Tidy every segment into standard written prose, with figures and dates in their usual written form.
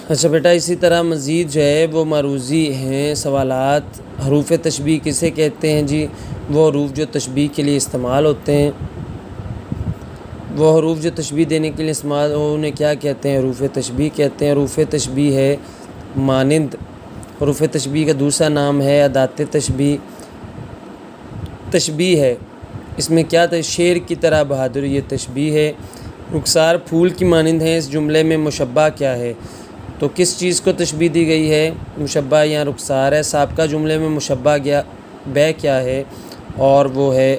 اچھا بیٹا، اسی طرح مزید جو ہے وہ معروضی ہیں سوالات۔ حروف تشبیہ کسے کہتے ہیں جی؟ وہ حروف جو تشبیہ کے لیے استعمال ہوتے ہیں، وہ حروف جو تشبیہ دینے کے لیے استعمال انہیں کیا کہتے ہیں؟ حروف تشبیہ کہتے ہیں۔ حروف تشبیہ ہے مانند۔ حروف تشبیہ کا دوسرا نام ہے ادات تشبیہ۔ تشبیہ ہے اس میں کیا تھا؟ شعر کی طرح بہادر، یہ تشبیہ ہے۔ رخسار پھول کی مانند ہیں، اس جملے میں مشبہ کیا ہے؟ تو کس چیز کو تشبیہ دی گئی ہے؟ مشبہ یہاں رخسار ہے۔ سابقہ جملے میں مشبہ بے کیا ہے؟ اور وہ ہے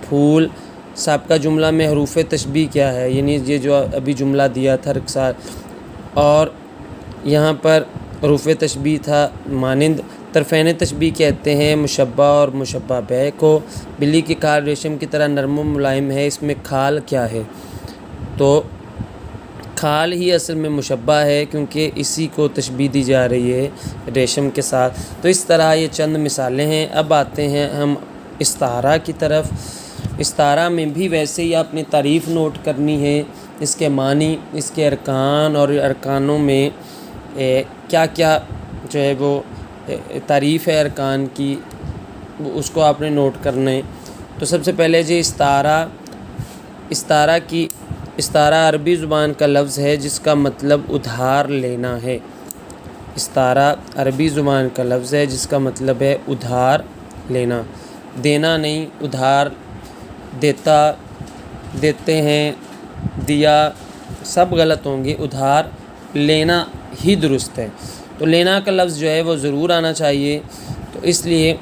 پھول۔ سابقہ جملہ میں حروف تشبیہ کیا ہے؟ یعنی یہ جو ابھی جملہ دیا تھا رخسار، اور یہاں پر حروف تشبیہ تھا مانند۔ طرفین تشبیہ کہتے ہیں مشبہ اور مشبہ بے کو۔ بلی کی کھال ریشم کی طرح نرم و ملائم ہے، اس میں کھال کیا ہے؟ تو کھال ہی اصل میں مشبہ ہے، کیونکہ اسی کو تشبیہ دی جا رہی ہے ریشم کے ساتھ۔ تو اس طرح یہ چند مثالیں ہیں۔ اب آتے ہیں ہم استعارہ کی طرف۔ استعارہ میں بھی ویسے ہی آپ نے تعریف نوٹ کرنی ہے، اس کے معنی، اس کے ارکان، اور ارکانوں میں کیا کیا جو ہے وہ تعریف ہے ارکان کی، اس کو آپ نے نوٹ کرنا ہے۔ تو سب سے پہلے جی استعارہ عربی زبان کا لفظ ہے جس کا مطلب ادھار لینا ہے۔ استعارہ عربی زبان کا لفظ ہے جس کا مطلب ہے ادھار لینا، دینا نہیں۔ ادھار، دیتا، دیتے ہیں، دیا، سب غلط ہوں گے۔ ادھار لینا ہی درست ہے۔ تو لینا کا لفظ جو ہے وہ ضرور آنا چاہیے۔ تو اس لیے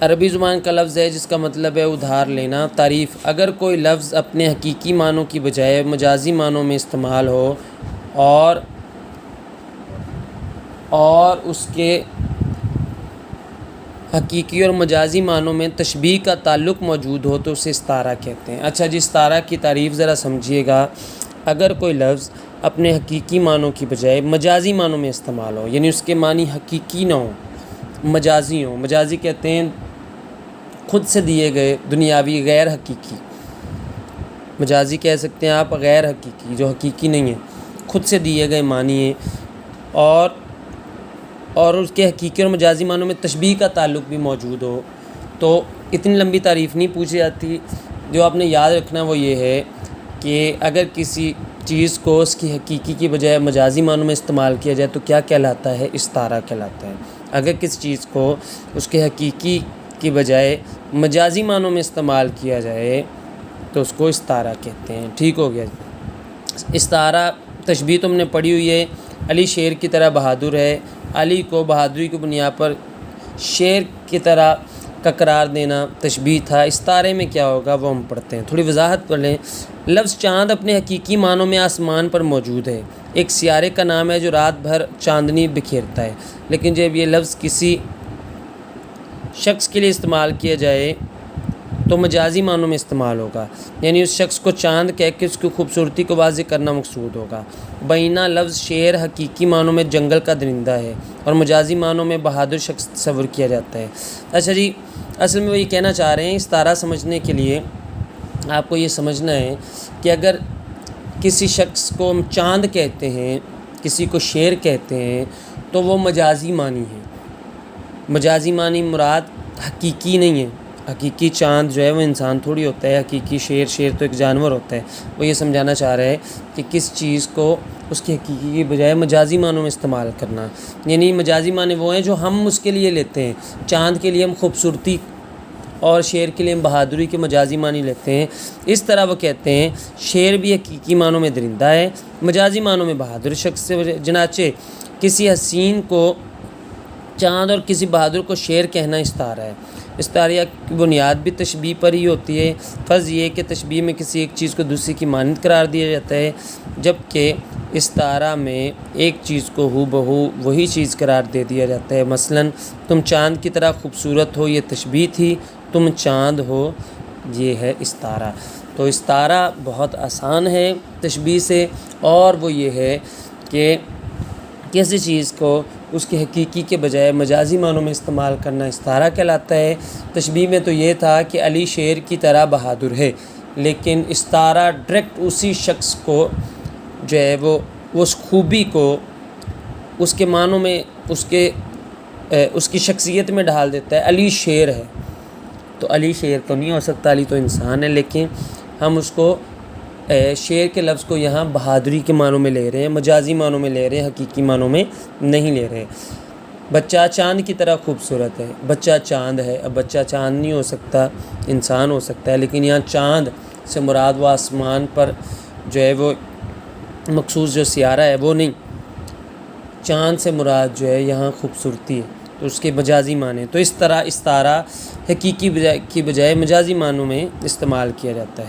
عربی زبان کا لفظ ہے جس کا مطلب ہے ادھار لینا۔ تعریف: اگر کوئی لفظ اپنے حقیقی معنوں کی بجائے مجازی معنوں میں استعمال ہو اور اس کے حقیقی اور مجازی معنوں میں تشبیہ کا تعلق موجود ہو تو اسے استعارہ کہتے ہیں۔ اچھا جی، استعارہ کی تعریف ذرا سمجھیے گا۔ اگر کوئی لفظ اپنے حقیقی معنوں کی بجائے مجازی معنوں میں استعمال ہو، یعنی اس کے معنی حقیقی نہ ہوں، مجازی ہوں۔ مجازی کہتے ہیں خود سے دیے گئے دنیاوی، غیر حقیقی۔ مجازی کہہ سکتے ہیں آپ غیر حقیقی، جو حقیقی نہیں ہے، خود سے دیے گئے معنی ہیں، اور اس کے حقیقی اور مجازی معنوں میں تشبیہ کا تعلق بھی موجود ہو، تو اتنی لمبی تعریف نہیں پوچھی جاتی۔ جو آپ نے یاد رکھنا وہ یہ ہے کہ اگر کسی چیز کو اس کی حقیقی کی بجائے مجازی معنوں میں استعمال کیا جائے تو کیا کہلاتا ہے؟ استعارہ کہلاتا ہے۔ اگر کسی چیز کو اس کے حقیقی کی بجائے مجازی معنوں میں استعمال کیا جائے تو اس کو استعارہ کہتے ہیں۔ ٹھیک ہو گیا۔ استعارہ تشبیہ تم نے پڑھی ہوئی ہے۔ علی شیر کی طرح بہادر ہے۔ علی کو بہادری کی بنیاد پر شیر کی طرح کا قرار دینا تشبیہ تھا۔ استعارے میں کیا ہوگا وہ ہم پڑھتے ہیں، تھوڑی وضاحت کر لیں۔ لفظ چاند اپنے حقیقی معنوں میں آسمان پر موجود ہے، ایک سیارے کا نام ہے جو رات بھر چاندنی بکھیرتا ہے۔ لیکن جب یہ لفظ کسی شخص کے لیے استعمال کیا جائے تو مجازی معنوں میں استعمال ہوگا، یعنی اس شخص کو چاند کہہ کے اس کی خوبصورتی کو واضح کرنا مقصود ہوگا۔ بینہ لفظ شیر حقیقی معنوں میں جنگل کا درندہ ہے، اور مجازی معنوں میں بہادر شخص تصور کیا جاتا ہے۔ اچھا جی، اصل میں وہ یہ کہنا چاہ رہے ہیں، استعارہ سمجھنے کے لیے آپ کو یہ سمجھنا ہے کہ اگر کسی شخص کو ہم چاند کہتے ہیں، کسی کو شیر کہتے ہیں، تو وہ مجازی معنی ہے۔ مجازی معنی مراد حقیقی نہیں ہے۔ حقیقی چاند جو ہے وہ انسان تھوڑی ہوتا ہے، حقیقی شیر تو ایک جانور ہوتا ہے۔ وہ یہ سمجھانا چاہ رہے ہیں کہ کس چیز کو اس کی حقیقی کی بجائے مجازی معنوں میں استعمال کرنا، یعنی مجازی معنی وہ ہیں جو ہم اس کے لیے لیتے ہیں۔ چاند کے لیے ہم خوبصورتی اور شیر کے لیے ہم بہادری کے مجازی معنی لیتے ہیں۔ اس طرح وہ کہتے ہیں شیر بھی حقیقی معنوں میں درندہ ہے، مجازی معنوں میں بہادر شخص سے۔ چنانچہ کسی حسین کو چاند اور کسی بہادر کو شیر کہنا استعارہ ہے۔ استعارہ کی بنیاد بھی تشبیہ پر ہی ہوتی ہے۔ فرض یہ کہ تشبیہ میں کسی ایک چیز کو دوسری کی مانند قرار دیا جاتا ہے، جبکہ استعارہ میں ایک چیز کو ہو بہو وہی چیز قرار دے دیا جاتا ہے۔ مثلاً تم چاند کی طرح خوبصورت ہو، یہ تشبیہ تھی۔ تم چاند ہو، یہ ہے استعارہ۔ تو استعارہ بہت آسان ہے تشبیہ سے، اور وہ یہ ہے کہ کسی چیز کو اس کے حقیقی کے بجائے مجازی معنوں میں استعمال کرنا استعارہ کہلاتا ہے۔ تشبیہ میں تو یہ تھا کہ علی شیر کی طرح بہادر ہے، لیکن استعارہ ڈائریکٹ اسی شخص کو جو ہے وہ وہ اس خوبی کو اس کے معنوں میں اس کی شخصیت میں ڈھال دیتا ہے. علی شیر ہے تو علی شیر تو نہیں ہو سکتا، علی تو انسان ہے، لیکن ہم اس کو شیر کے لفظ کو یہاں بہادری کے معنوں میں لے رہے ہیں، مجازی معنوں میں لے رہے ہیں، حقیقی معنوں میں نہیں لے رہے. بچہ چاند کی طرح خوبصورت ہے، بچہ چاند ہے. اب بچہ چاند نہیں ہو سکتا، انسان ہو سکتا ہے، لیکن یہاں چاند سے مراد وہ آسمان پر جو ہے وہ مخصوص جو سیارہ ہے وہ نہیں، چاند سے مراد جو ہے یہاں خوبصورتی ہے، تو اس کے مجازی معنی. تو اس طرح استعارہ حقیقی کی بجائے مجازی معنوں میں استعمال کیا جاتا ہے.